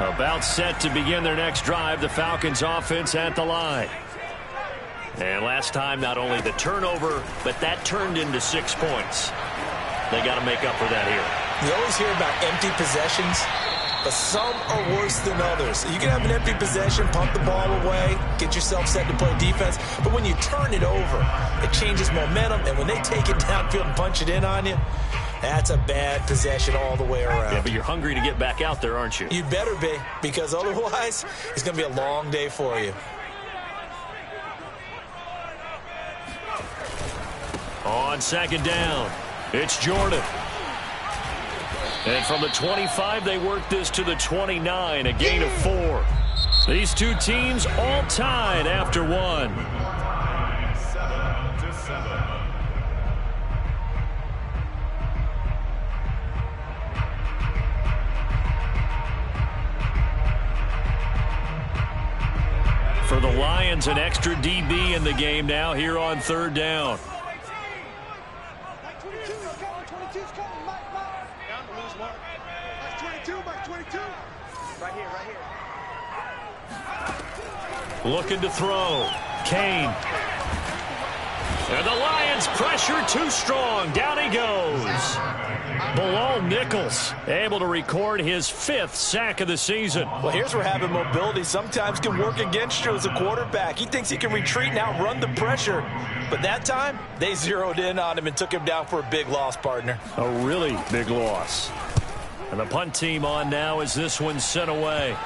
About set to begin their next drive, the Falcons offense at the line. And last time, not only the turnover, but that turned into 6 points. They got to make up for that here. You always hear about empty possessions, but some are worse than others. You can have an empty possession, pump the ball away, get yourself set to play defense, but when you turn it over, it changes momentum, and when they take it downfield and punch it in on you, that's a bad possession all the way around. Yeah, but you're hungry to get back out there, aren't you? You better be, because otherwise, it's going to be a long day for you. On second down, it's Jordan. And from the 25, they work this to the 29, a gain of 4. These two teams all tied after 1. 7-7. For the Lions, an extra DB in the game now here on third down. Looking to throw. Kane. And the Lions pressure too strong. Down he goes. Below Nichols, able to record his 5th sack of the season. Well, here's where having mobility sometimes can work against you as a quarterback. He thinks he can retreat and outrun the pressure. But that time, they zeroed in on him and took him down for a big loss, partner. A really big loss. And the punt team on now as this one's sent away.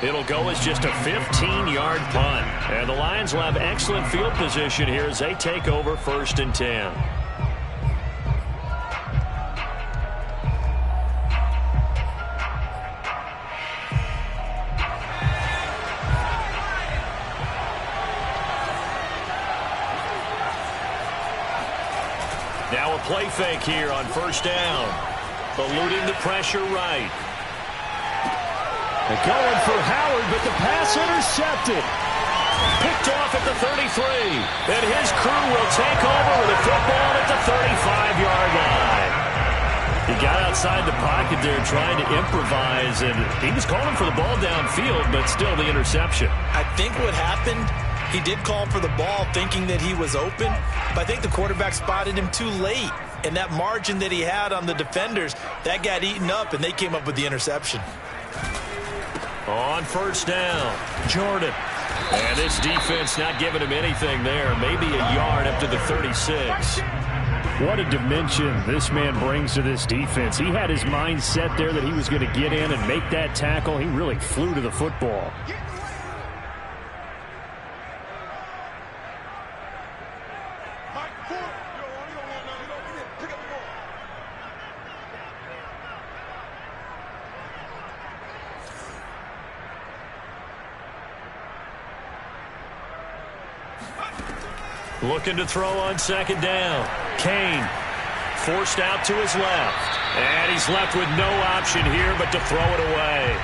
It'll go as just a 15-yard punt. And the Lions will have excellent field position here as they take over 1st and 10. Now a play fake here on 1st down. Eluding the pressure right. They're going for Howard, but the pass intercepted. Picked off at the 33. And his crew will take over with a football at the 35-yard line. He got outside the pocket there trying to improvise, and he was calling for the ball downfield, but still the interception. I think what happened, he did call for the ball thinking that he was open, but I think the quarterback spotted him too late. And that margin that he had on the defenders, that got eaten up, and they came up with the interception. On 1st down, Jordan. And this defense not giving him anything there. Maybe a yard up to the 36. What a dimension this man brings to this defense. He had his mind set there that he was going to get in and make that tackle. He really flew to the football. Looking to throw on 2nd down. Kane forced out to his left. And he's left with no option here but to throw it away.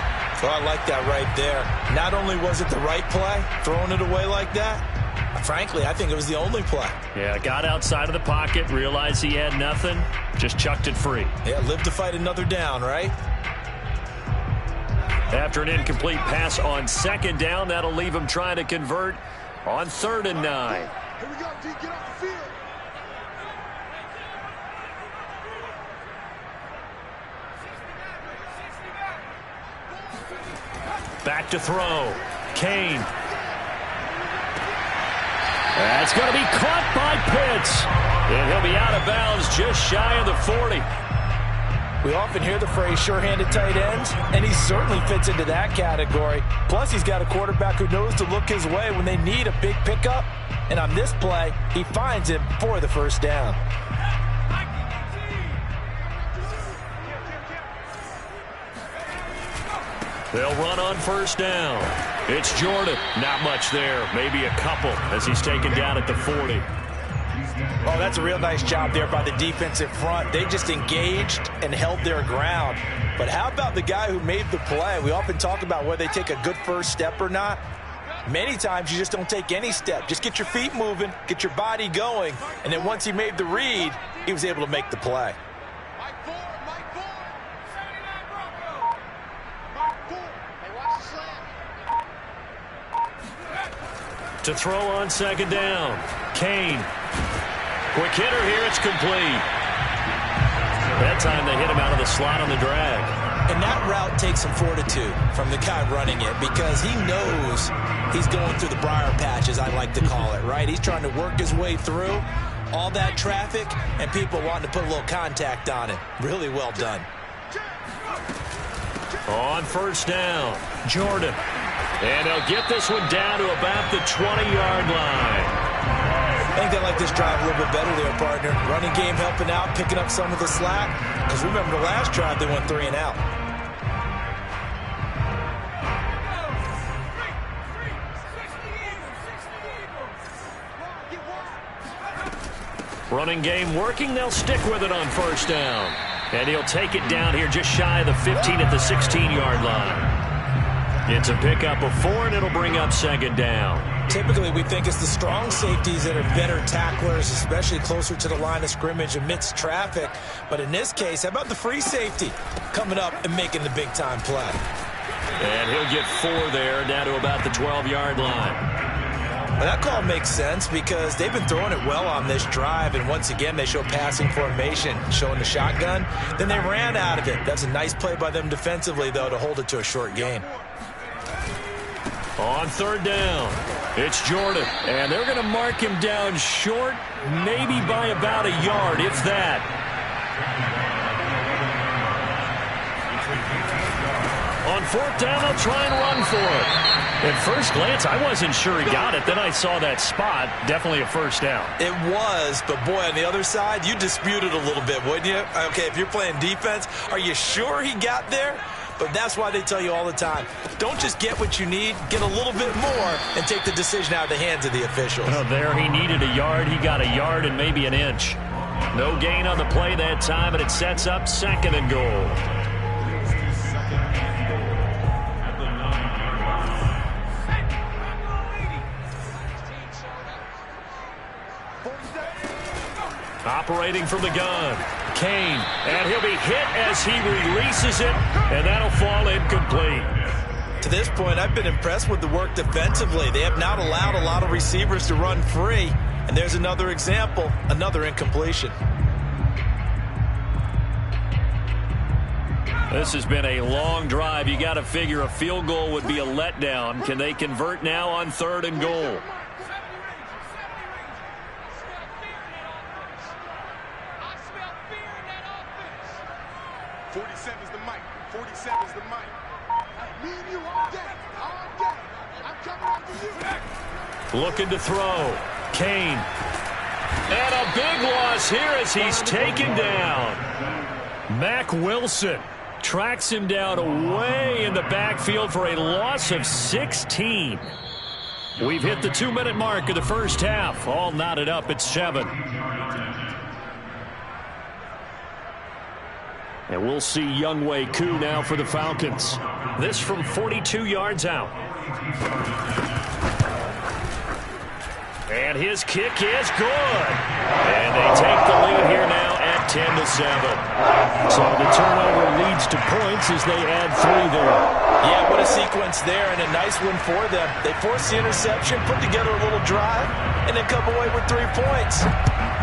Well, I like that right there. Not only was it the right play, throwing it away like that, frankly, I think it was the only play. Yeah, got outside of the pocket, realized he had nothing, just chucked it free. Yeah, live to fight another down, right? After an incomplete pass on 2nd down, that'll leave him trying to convert on 3rd and 9. Here we go, D. Get off the field. Back to throw. Kane. That's going to be caught by Pitts. And he'll be out of bounds just shy of the 40. We often hear the phrase sure-handed tight ends, and he certainly fits into that category. Plus, he's got a quarterback who knows to look his way when they need a big pickup. And on this play, he finds him for the 1st down. They'll run on 1st down. It's Jordan. Not much there. Maybe a couple as he's taken down at the 40. Oh, that's a real nice job there by the defensive front. They just engaged and held their ground. But how about the guy who made the play? We often talk about whether they take a good first step or not. Many times you just don't take any step. Just get your feet moving, get your body going, and then once he made the read, he was able to make the play. To throw on second down. Kane. Quick hitter here. It's complete. That time they hit him out of the slot on the drag. And that route takes some fortitude from the guy running it because he knows he's going through the briar patch, as I like to call it, right? He's trying to work his way through all that traffic and people wanting to put a little contact on it. Really well done. On first down, Jordan. And they'll get this one down to about the 20-yard line. I think they like this drive a little bit better there, partner. Running game helping out, picking up some of the slack. Because remember the last drive, they went 3 and out. Running game working. They'll stick with it on first down. And he'll take it down here just shy of the 15 at the 16-yard line. It's a pickup of 4, and it'll bring up second down. Typically, we think it's the strong safeties that are better tacklers, especially closer to the line of scrimmage amidst traffic. But in this case, how about the free safety coming up and making the big-time play? And he'll get 4 there, down to about the 12-yard line. Well, that call makes sense because they've been throwing it well on this drive, and once again, they show passing formation, showing the shotgun. Then they ran out of it. That's a nice play by them defensively, though, to hold it to a short gain. On third down, it's Jordan, and they're going to mark him down short, maybe by about a yard, if that. On fourth down, they'll try and run for it. At first glance, I wasn't sure he got it. Then I saw that spot. Definitely a first down. It was, but boy, on the other side, you dispute it a little bit, wouldn't you? Okay, if you're playing defense, are you sure he got there? But that's why they tell you all the time, don't just get what you need, get a little bit more, and take the decision out of the hands of the officials. Oh, there he needed a yard. He got a yard and maybe an inch. No gain on the play that time, and it sets up second and goal. Operating from the gun, Kane, and he'll be hit as he releases it, and that'll fall incomplete. To this point, I've been impressed with the work defensively. They have not allowed a lot of receivers to run free, and there's another example, another incompletion. This has been a long drive. You got to figure a field goal would be a letdown. Can they convert now on third and goal? Looking to throw. Kane. And a big loss here as he's taken down. Mack Wilson tracks him down away in the backfield for a loss of 16. We've hit the 2-minute mark of the first half. All knotted up at 7. And we'll see Younghoe Koo now for the Falcons. This from 42 yards out. And his kick is good. And they take the lead here now at 10-7. So the turnover leads to points as they add 3 there. Yeah, what a sequence there, and a nice one for them. They force the interception, put together a little drive, and then come away with 3 points.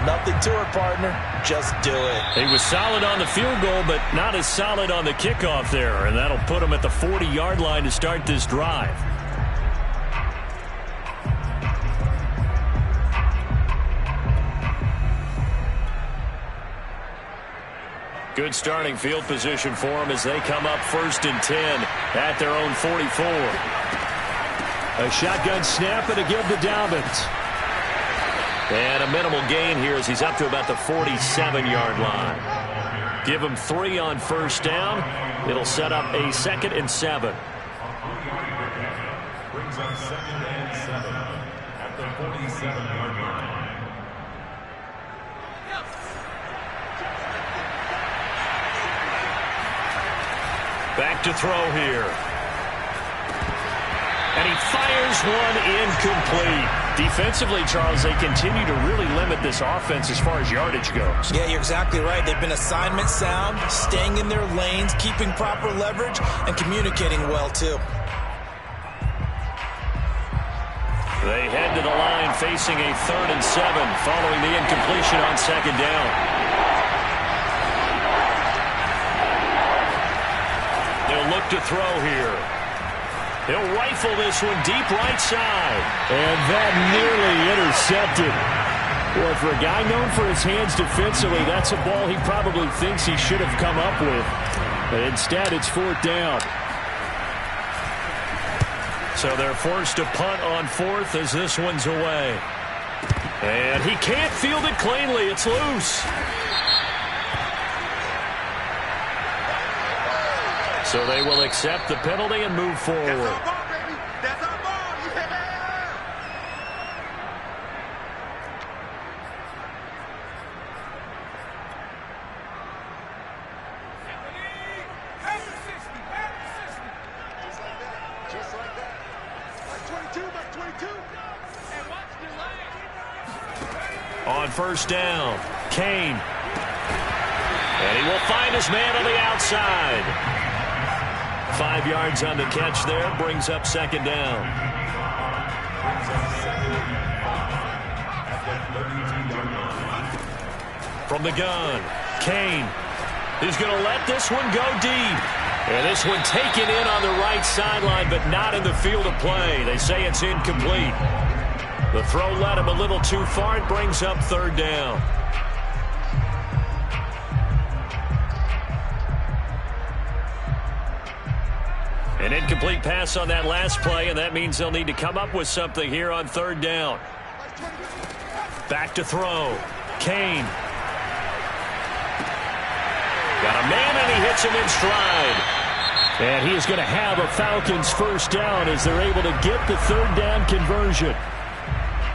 Nothing to it, partner. Just do it. He was solid on the field goal, but not as solid on the kickoff there, and that'll put him at the 40-yard line to start this drive. Good starting field position for them as they come up 1st and 10 at their own 44. A shotgun snap and a give to Dobbins. And a minimal gain here as he's up to about the 47-yard line. Give him 3 on first down. It'll set up a 2nd and 7. Brings up 2nd and 7 at the 47-yard line. Back to throw here. And he fires one incomplete. Defensively, Charles, they continue to really limit this offense as far as yardage goes. Yeah, you're exactly right. They've been assignment sound, staying in their lanes, keeping proper leverage, and communicating well, too. They head to the line facing a 3rd and 7 following the incompletion on 2nd down. They'll look to throw here. He'll rifle this one deep right side. And that nearly intercepted. Well, for a guy known for his hands defensively, that's a ball he probably thinks he should have come up with. But instead, it's 4th down. So they're forced to punt on 4th as this one's away. And he can't field it cleanly. It's loose. So they will accept the penalty and move forward. On 1st down, Kane. And he will find his man on the outside. 5 yards on the catch there, brings up 2nd down. From the gun, Kane. He's going to let this one go deep. And this one taken in on the right sideline, but not in the field of play. They say it's incomplete. The throw led him a little too far. It brings up 3rd down. An incomplete pass on that last play, and that means they'll need to come up with something here on 3rd down. Back to throw. Kane. Got a man, and he hits him in stride. And he is going to have a Falcons 1st down as they're able to get the 3rd down conversion.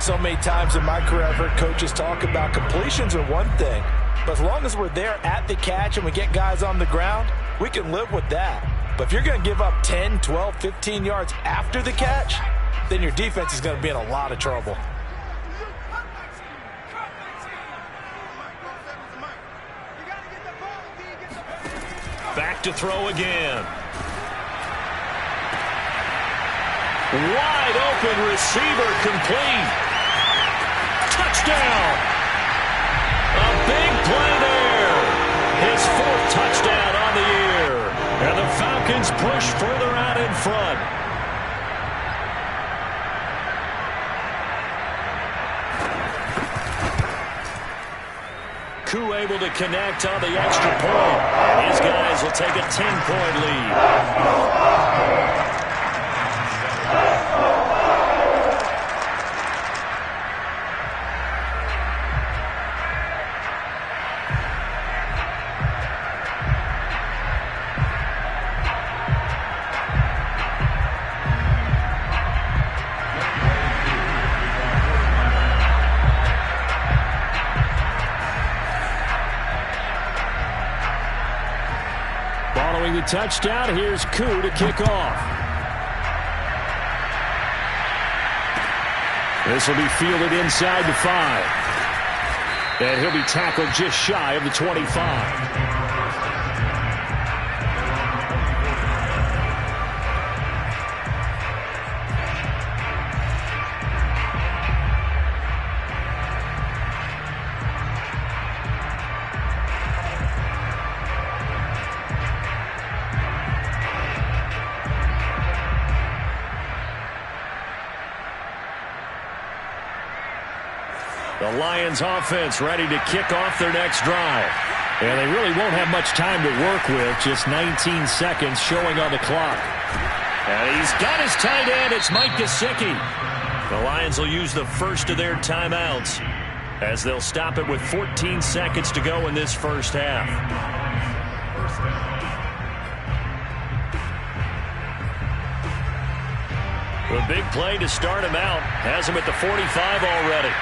So many times in my career I've heard coaches talk about completions are one thing, but as long as we're there at the catch and we get guys on the ground, we can live with that. But if you're going to give up 10, 12, 15 yards after the catch, then your defense is going to be in a lot of trouble. Back to throw again. Wide open receiver, complete. Touchdown. A big play there. His 4th touchdown on the year. And the Falcons push further out in front. Koo able to connect on the extra point. And his guys will take a 10-point lead. Following the touchdown, here's Koo to kick off. This will be fielded inside the 5. And he'll be tackled just shy of the 25. The Lions offense ready to kick off their next drive. And they really won't have much time to work with. Just 19 seconds showing on the clock. And he's got his tight end. It's Mike Gesicki. The Lions will use the first of their timeouts as they'll stop it with 14 seconds to go in this first half. The big play to start him out has him at the 45 already.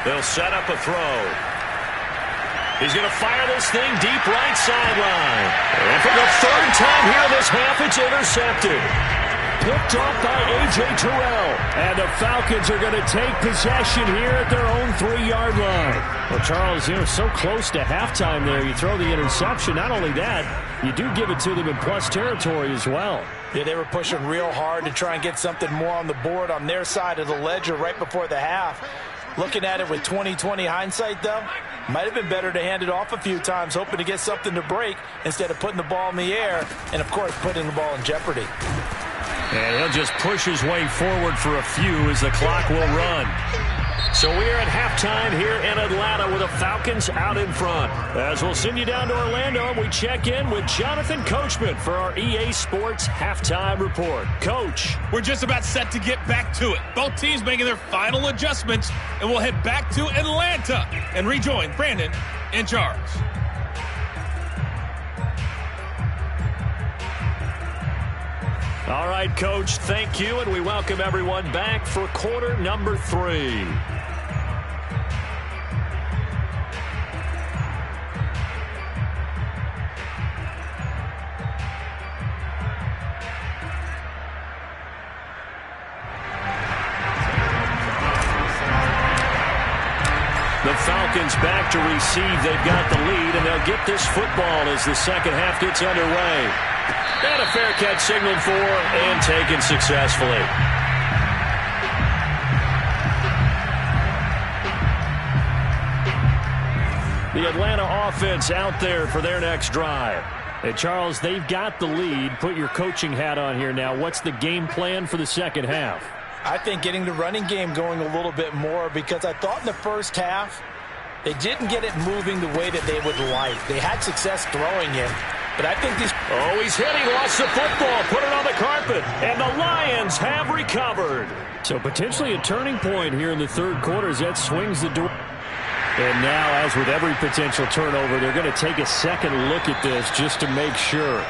They'll set up a throw. He's going to fire this thing deep right sideline. And for the 3rd time here this half, it's intercepted. picked off by A.J. Terrell. And the Falcons are going to take possession here at their own 3-yard line. Well, Charles, so close to halftime there. You throw the interception. Not only that, you do give it to them in plus territory as well. Yeah, they were pushing real hard to try and get something more on the board on their side of the ledger right before the half. Looking at it with 20/20 hindsight, though, might have been better to hand it off a few times, hoping to get something to break instead of putting the ball in the air and, of course, putting the ball in jeopardy. And he'll just push his way forward for a few as the clock will run. So we're at halftime here in Atlanta with the Falcons out in front. As we'll send you down to Orlando, and we check in with Jonathan Coachman for our EA Sports Halftime Report. Coach. We're just about set to get back to it. Both teams making their final adjustments, and we'll head back to Atlanta and rejoin Brandon and Charles. All right, Coach, thank you, and we welcome everyone back for quarter number 3. The Falcons back to receive. They've got the lead, and they'll get this football as the second half gets underway. And a fair catch signaled for and taken successfully. The Atlanta offense out there for their next drive. Hey, Charles, they've got the lead. Put your coaching hat on here now. What's the game plan for the second half? I think getting the running game going a little bit more, because I thought in the first half they didn't get it moving the way that they would like. They had success throwing it, but I think these... Oh, he's hit. He lost the football. Put it on the carpet. And the Lions have recovered. So potentially a turning point here in the third quarter as that swings the door. And now, as with every potential turnover, they're going to take a second look at this just to make sure.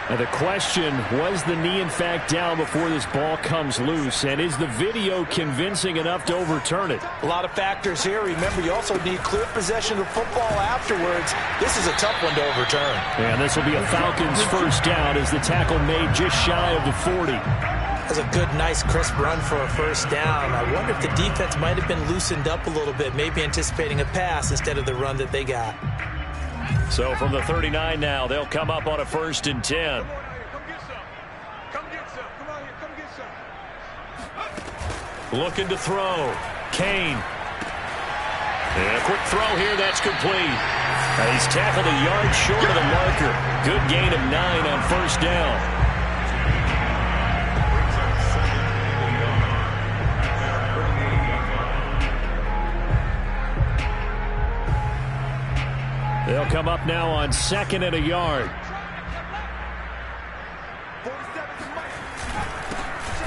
Now the question, was the knee in fact down before this ball comes loose? And is the video convincing enough to overturn it? A lot of factors here. Remember, you also need clear possession of football afterwards. This is a tough one to overturn. And this will be a Falcons first down as the tackle made just shy of the 40. That's a good, nice, crisp run for a first down. I wonder if the defense might have been loosened up a little bit, maybe anticipating a pass instead of the run that they got. So from the 39 now, they'll come up on a 1st and 10. Looking to throw. Kane. And a quick throw here, that's complete. He's tackled a yard short of the marker. Good gain of 9 on first down. They'll come up now on 2nd and a yard.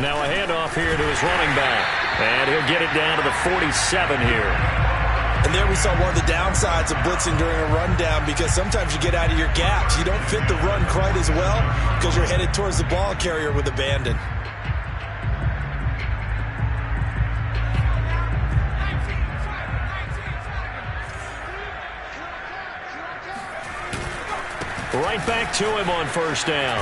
Now a handoff here to his running back. And he'll get it down to the 47 here. And there we saw one of the downsides of blitzing during a rundown, because sometimes you get out of your gaps. You don't fit the run quite as well because you're headed towards the ball carrier with abandon. Right back to him on first down.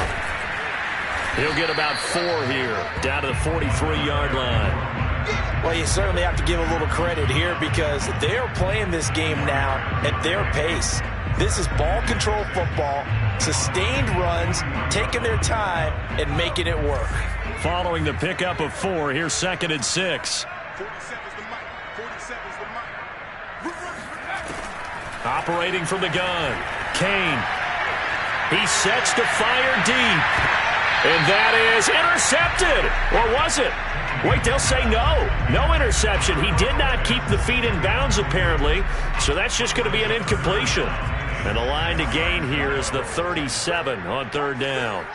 He'll get about 4 here, down to the 43-yard line. Well, you certainly have to give a little credit here, because they are playing this game now at their pace. This is ball control football, sustained runs, taking their time and making it work. Following the pickup of 4, here's 2nd and 6. Operating from the gun, Kane. He sets to fire deep. And that is intercepted. Or was it? Wait, they'll say no. No interception. He did not keep the feet in bounds, apparently. So that's just going to be an incompletion. And the line to gain here is the 37 on 3rd down.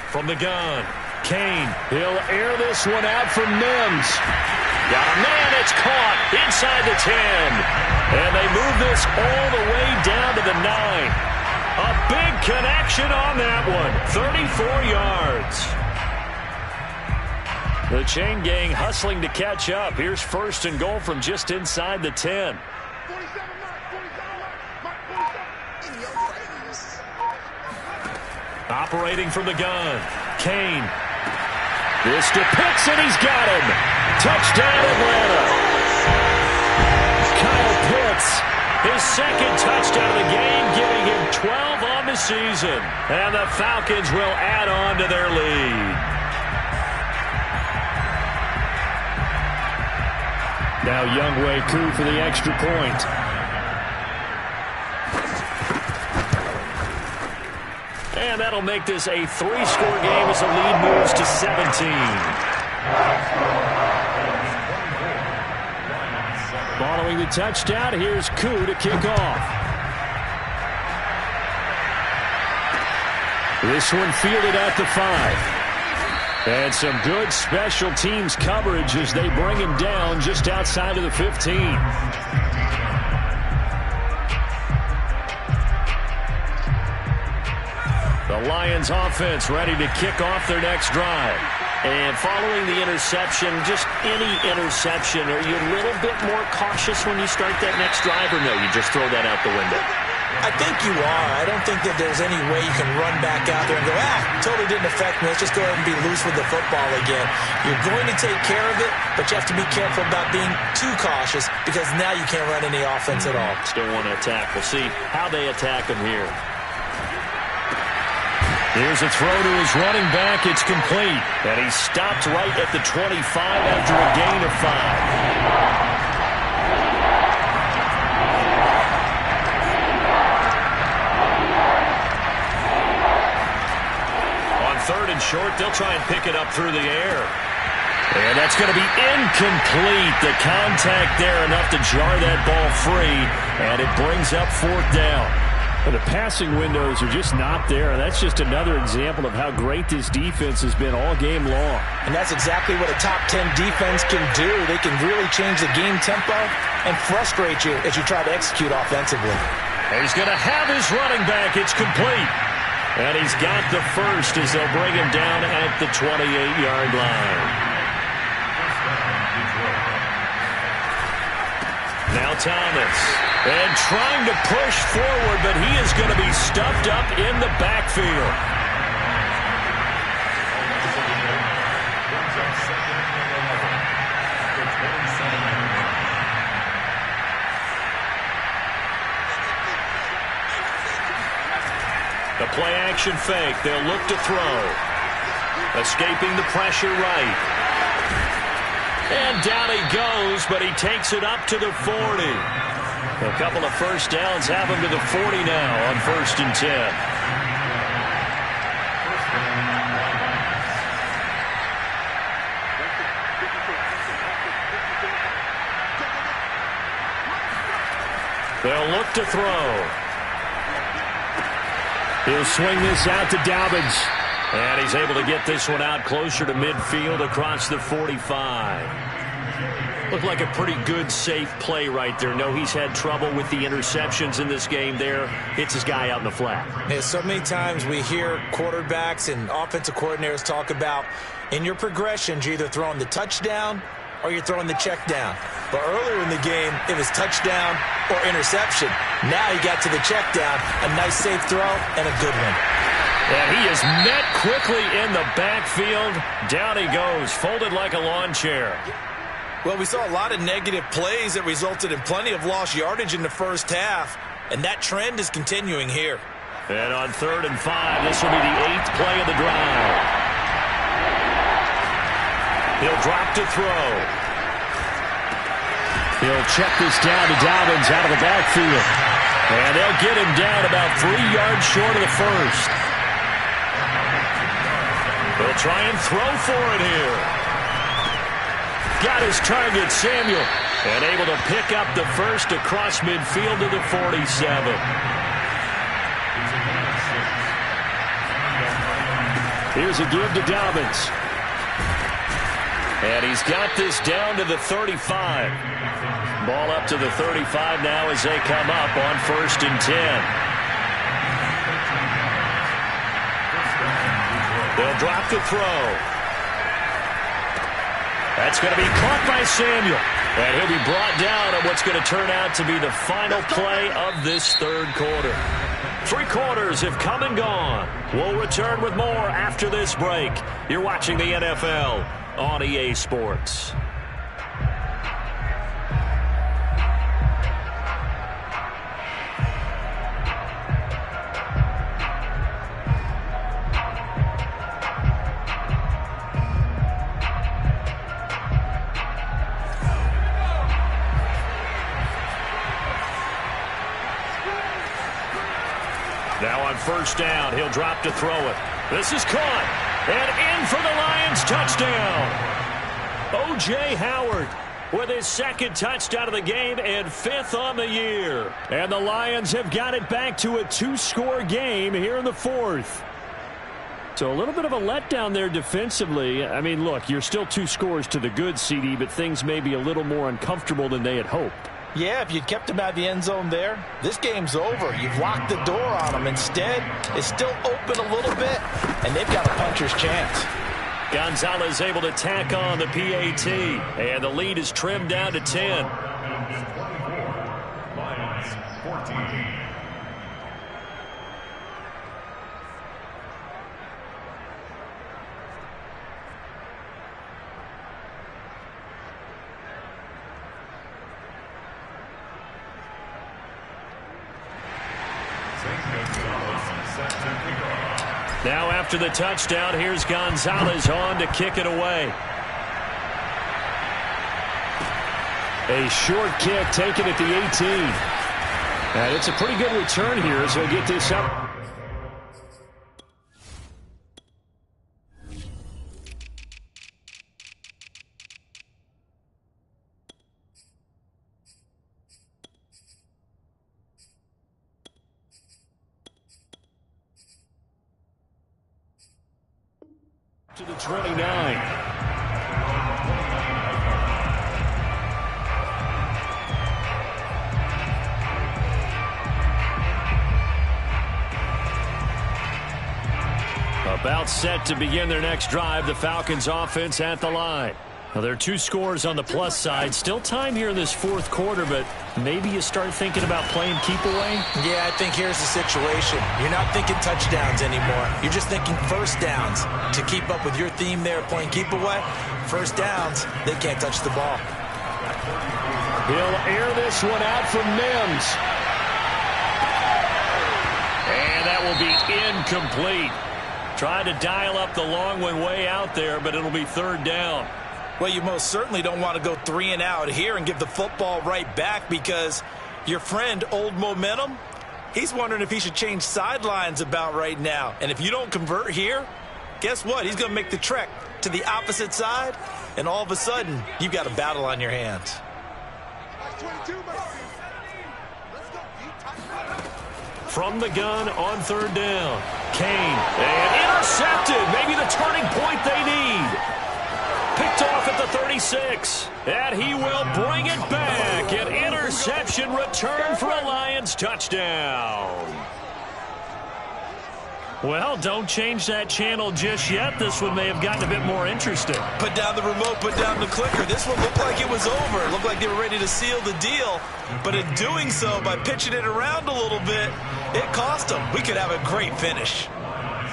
From the gun, Kane. He'll air this one out for Mims. Got a man, it's caught inside the 10. And they move this all the way down to the 9. A big connection on that one. 34 yards. The chain gang hustling to catch up. Here's first and goal from just inside the 10. Operating from the gun, Kane. This to Pitts, and he's got him. Touchdown, Atlanta. Kyle Pitts, his second touchdown of the game, giving him 12 on the season. And the Falcons will add on to their lead. Now Younghoe Koo for the extra point. And that'll make this a 3-score game as the lead moves to 17. Following the touchdown, here's Koo to kick off. This one fielded at the 5. And some good special teams coverage as they bring him down just outside of the 15. The Lions offense ready to kick off their next drive. And following the interception, just any interception, are you a little bit more cautious when you start that next drive, or no, you just throw that out the window? I think you are. I don't think that there's any way you can run back out there and go, totally didn't affect me. Let's just go ahead and be loose with the football again. You're going to take care of it, but you have to be careful about being too cautious because now you can't run any offense at all. Still want to attack. We'll see how they attack him here. Here's a throw to his running back. It's complete. And he stopped right at the 25 after a gain of 5. Third and short, they'll try and pick it up through the air. And that's going to be incomplete. The contact there enough to jar that ball free, and it brings up 4th down. Well, the passing windows are just not there. That's just another example of how great this defense has been all game long. And that's exactly what a top 10 defense can do. They can really change the game tempo and frustrate you as you try to execute offensively. He's going to have his running back. It's complete. And he's got the first as they'll bring him down at the 28-yard line. Now Thomas. And trying to push forward, but he is going to be stuffed up in the backfield. The play-action fake. They'll look to throw. Escaping the pressure right. And down he goes, but he takes it up to the 40. A couple of first downs have him to the 40 now on 1st and 10. They'll look to throw. He'll swing this out to Dobbins. And he's able to get this one out closer to midfield across the 45. Looked like a pretty good, safe play right there. No, he's had trouble with the interceptions in this game there. Hits his guy out in the flat. Yeah, so many times we hear quarterbacks and offensive coordinators talk about in your progressions, you're either throwing the touchdown or you're throwing the check down. But earlier in the game, it was touchdown or interception. Now he got to the check down, a nice safe throw, and a good one. And he is met quickly in the backfield. Down he goes, folded like a lawn chair. Well, we saw a lot of negative plays that resulted in plenty of lost yardage in the first half, and that trend is continuing here. And on 3rd and 5, this will be the 8th play of the drive. He'll drop to throw. He'll check this down to Dobbins out of the backfield. And they'll get him down about 3 yards short of the first. They'll try and throw for it here. Got his target, Samuel. And able to pick up the first across midfield to the 47. Here's a give to Dobbins. And he's got this down to the 35. Ball up to the 35 now as they come up on 1st and 10. They'll drop the throw. That's going to be caught by Samuel. And he'll be brought down on what's going to turn out to be the final play of this third quarter. 3 quarters have come and gone. We'll return with more after this break. You're watching the NFL on EA Sports. Now on first down, he'll drop to throw it. This is caught. And in for the Lions touchdown. O.J. Howard with his 2nd touchdown of the game and 5th on the year. And the Lions have got it back to a 2-score game here in the 4th. So a little bit of a letdown there defensively. I mean, look, you're still 2 scores to the good, CD, but things may be a little more uncomfortable than they had hoped. Yeah, if you'd kept him out of the end zone there, this game's over. You've locked the door on him. Instead, it's still open a little bit, and they've got a puncher's chance. Gonzalez able to tack on the PAT, and the lead is trimmed down to 10. Lions 14. Now after the touchdown, here's Gonzalez on to kick it away. A short kick taken at the 18. And it's a pretty good return here as he'll get this up. To the 29. About set to begin their next drive, the Falcons offense at the line. Now, there are 2 scores on the plus side. Still time here in this 4th quarter, but maybe you start thinking about playing keep away? Yeah, I think here's the situation. You're not thinking touchdowns anymore. You're just thinking first downs. To keep up with your theme there, playing keep away, first downs, they can't touch the ball. He'll air this one out from Mims. And that will be incomplete. Trying to dial up the long one way out there, but it'll be 3rd down. Well, you most certainly don't want to go 3 and out here and give the football right back, because your friend, Old Momentum, he's wondering if he should change sidelines about right now. And if you don't convert here, guess what? He's going to make the trek to the opposite side, and all of a sudden, you've got a battle on your hands. From the gun on 3rd down, Kane, and intercepted. Maybe the turning point they need. Picked off at the 36, and he will bring it back. An interception return for a Lions touchdown. Well, don't change that channel just yet. This one may have gotten a bit more interesting. Put down the remote, put down the clicker. This one looked like it was over. It looked like they were ready to seal the deal. But in doing so, by pitching it around a little bit, it cost them. We could have a great finish.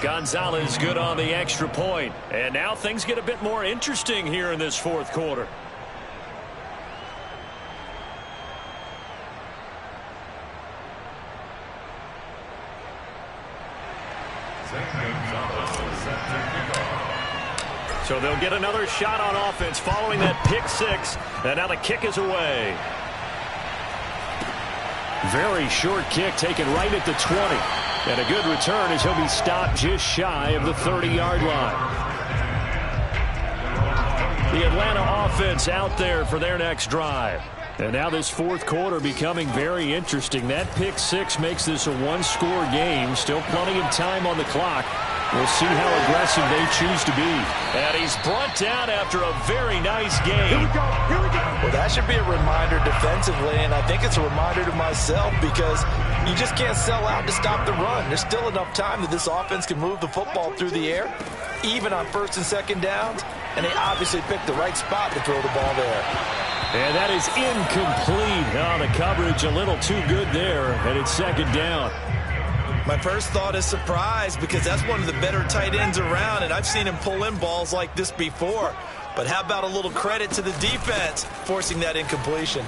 Gonzalez good on the extra point. And now things get a bit more interesting here in this 4th quarter. So they'll get another shot on offense following that pick 6. And now the kick is away. Very short kick taken right at the 20. And a good return as he'll be stopped just shy of the 30-yard line. The Atlanta offense out there for their next drive. And now this 4th quarter becoming very interesting. That pick 6 makes this a 1-score game. Still plenty of time on the clock. We'll see how aggressive they choose to be. And he's brought down after a very nice game. Here we go. Here we go. Well, that should be a reminder defensively, and I think it's a reminder to myself, because you just can't sell out to stop the run. There's still enough time that this offense can move the football through the air, even on 1st and 2nd downs, and they obviously picked the right spot to throw the ball there. And that is incomplete. Oh, the coverage a little too good there, and it's second down. My first thought is surprise, because that's one of the better tight ends around, and I've seen him pull in balls like this before. But how about a little credit to the defense forcing that incompletion?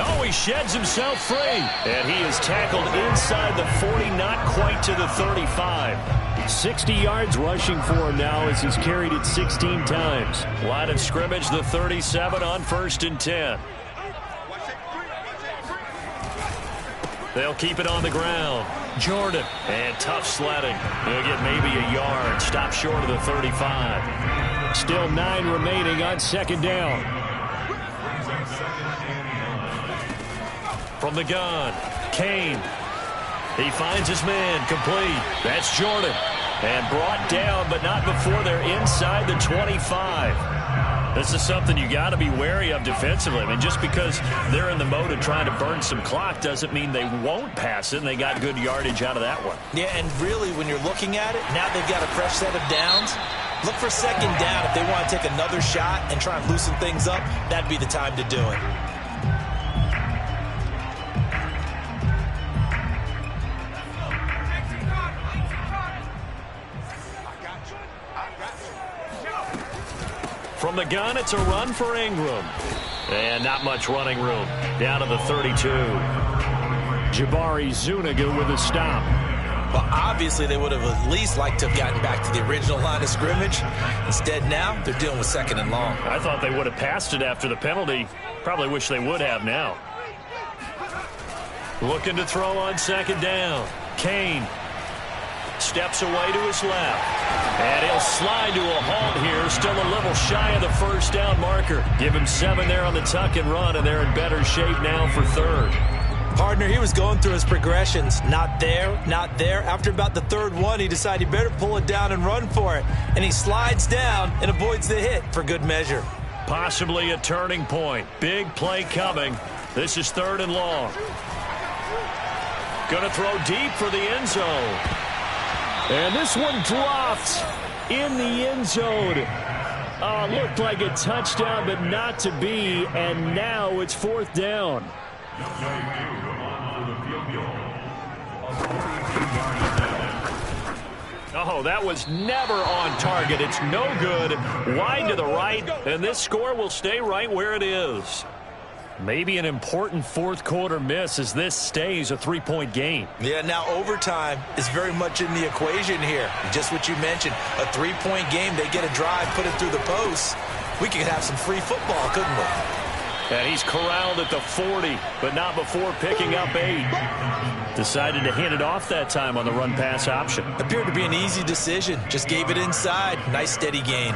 Oh, he sheds himself free. And he is tackled inside the 40, not quite to the 35. 60 yards rushing for him now as he's carried it 16 times. Line of scrimmage, the 37 on 1st and 10. They'll keep it on the ground. Jordan, and tough sledding. He'll get maybe a yard. Stop short of the 35. Still 9 remaining on second down. From the gun, Kane. He finds his man, complete. That's Jordan. And brought down, but not before they're inside the 25. This is something you got to be wary of defensively. I mean, just because they're in the mode of trying to burn some clock doesn't mean they won't pass it, and they got good yardage out of that one. Yeah, and really, when you're looking at it, now they've got a fresh set of downs. Look for second down. If they want to take another shot and try and loosen things up, that'd be the time to do it. From the gun, it's a run for Ingram. And not much running room. Down to the 32. Jabari Zuniga with a stop. Well, obviously, they would have at least liked to have gotten back to the original line of scrimmage. Instead, now, they're dealing with second and long. I thought they would have passed it after the penalty. Probably wish they would have now. Looking to throw on second down. Kane steps away to his left. And he'll slide to a halt here. Still a little shy of the first down marker. Give him 7 there on the tuck and run, and they're in better shape now for third. Partner, he was going through his progressions. Not there, not there. After about the third one, he decided he better pull it down and run for it. And he slides down and avoids the hit for good measure. Possibly a turning point. Big play coming. This is 3rd and long. Going to throw deep for the end zone. And this one dropped in the end zone. Looked like a touchdown, but not to be. And now it's 4th down. Oh, that was never on target. It's no good. Wide to the right, and this score will stay right where it is. Maybe an important 4th quarter miss as this stays a 3-point game. Yeah, now overtime is very much in the equation here. Just what you mentioned, a 3-point game. They get a drive, put it through the post. We could have some free football, couldn't we? And he's corralled at the 40, but not before picking up 8. Decided to hand it off that time on the run-pass option. Appeared to be an easy decision. Just gave it inside. Nice steady gain.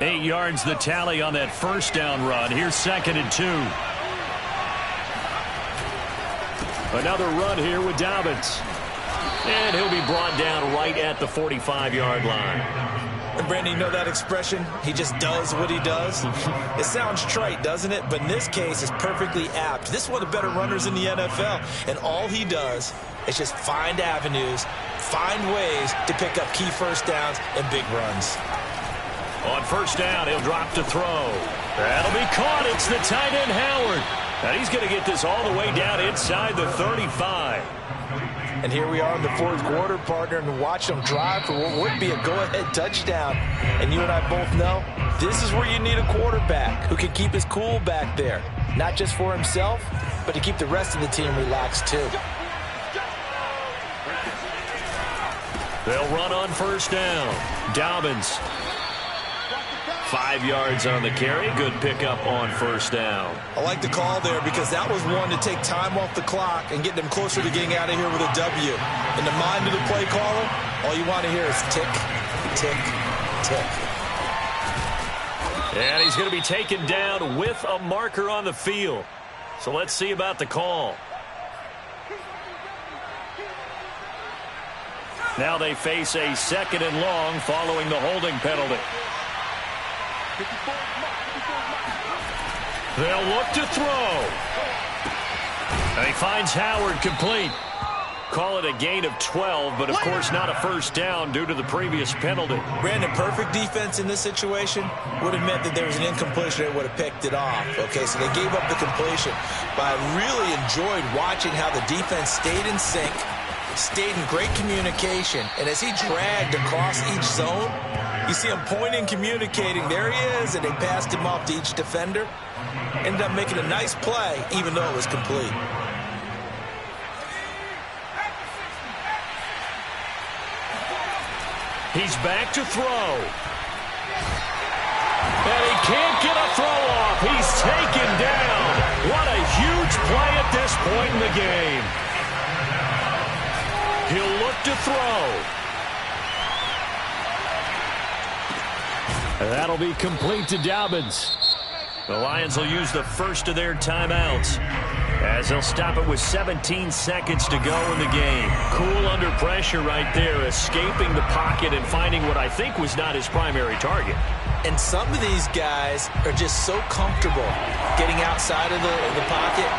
8 yards the tally on that first down run. Here's 2nd and 2. Another run here with Dobbins. And he'll be brought down right at the 45-yard line. And Brandon, you know that expression? He just does what he does. It sounds trite, doesn't it? But in this case, it's perfectly apt. This is one of the better runners in the NFL. And all he does is just find avenues, find ways to pick up key first downs and big runs. On first down, he'll drop to throw. That'll be caught. It's the tight end, Howard. And he's going to get this all the way down inside the 35. And here we are in the 4th quarter, partner, and watch them drive for what would be a go-ahead touchdown. And you and I both know this is where you need a quarterback who can keep his cool back there. Not just for himself, but to keep the rest of the team relaxed too. They'll run on first down. Dobbins. 5 yards on the carry. Good pickup on first down. I like the call there because that was one to take time off the clock and get them closer to getting out of here with a W. In the mind of the play caller, all you want to hear is tick, tick, tick. And he's going to be taken down with a marker on the field. So let's see about the call. Now they face a 2nd and long following the holding penalty. They'll look to throw. And he finds Howard complete. Call it a gain of 12, but of course not a first down due to the previous penalty. Brandon, perfect defense in this situation would have meant that there was an incompletion that would have picked it off. Okay, so they gave up the completion. But I really enjoyed watching how the defense stayed in sync, stayed in great communication, and as he dragged across each zone, you see him pointing, communicating. There he is, and they passed him off to each defender. Ended up making a nice play, even though it was complete. He's back to throw. And he can't get a throw off. He's taken down. What a huge play at this point in the game. He'll look to throw. That'll be complete to Dobbins. The Lions will use the first of their timeouts as they'll stop it with 17 seconds to go in the game. Cool under pressure right there, escaping the pocket and finding what I think was not his primary target. And some of these guys are just so comfortable getting outside of the pocket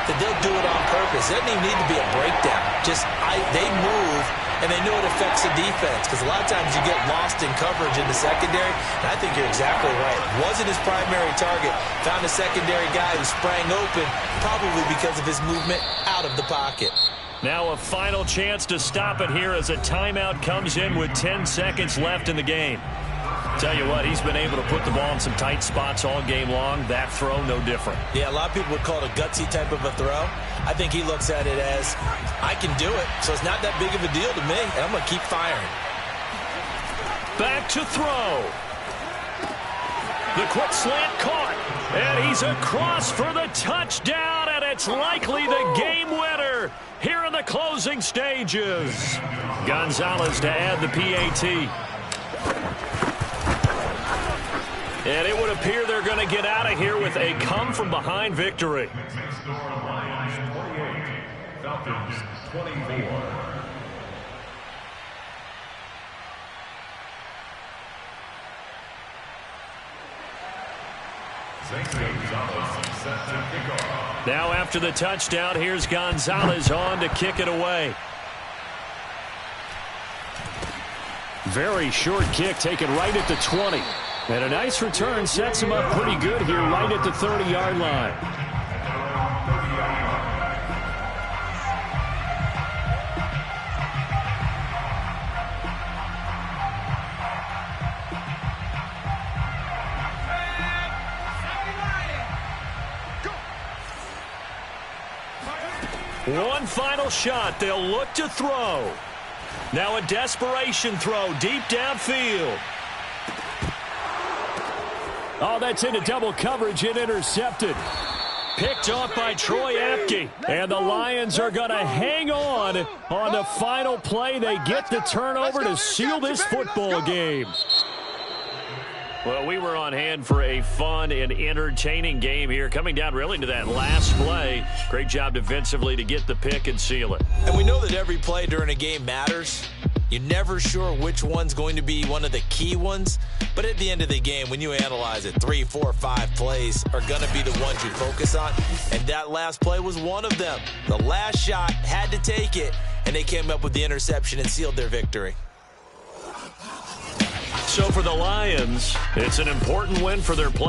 that they'll do it on purpose. It doesn't even need to be a breakdown. They move, and they know it affects the defense, because a lot of times you get lost in coverage in the secondary, and I think you're exactly right. Wasn't his primary target. Found a secondary guy who sprang open, probably because of his movement out of the pocket. Now a final chance to stop it here as a timeout comes in with 10 seconds left in the game. Tell you what, he's been able to put the ball in some tight spots all game long. That throw, no different. Yeah, a lot of people would call it a gutsy type of a throw. I think he looks at it as, I can do it, so it's not that big of a deal to me, and I'm going to keep firing. Back to throw. The quick slant caught, and he's across for the touchdown, and it's likely the game winner here in the closing stages. Gonzalez to add the PAT. And it would appear they're going to get out of here with a come-from-behind victory. Lions 28, Falcons 24. Now after the touchdown, here's Gonzalez on to kick it away. Very short kick taken right at the 20. And a nice return sets him up pretty good here right at the 30-yard line. One final shot. They'll look to throw. Now a desperation throw deep downfield. Oh, that's into double coverage and intercepted. Picked off by Troy Apke. And the Lions are going to hang on the final play. They get the turnover to seal this football game. Well, we were on hand for a fun and entertaining game here. Coming down really to that last play. Great job defensively to get the pick and seal it. And we know that every play during a game matters. You're never sure which one's going to be one of the key ones. But at the end of the game, when you analyze it, 3, 4, 5 plays are going to be the ones you focus on. And that last play was one of them. The last shot had to take it, and they came up with the interception and sealed their victory. So for the Lions, it's an important win for their play.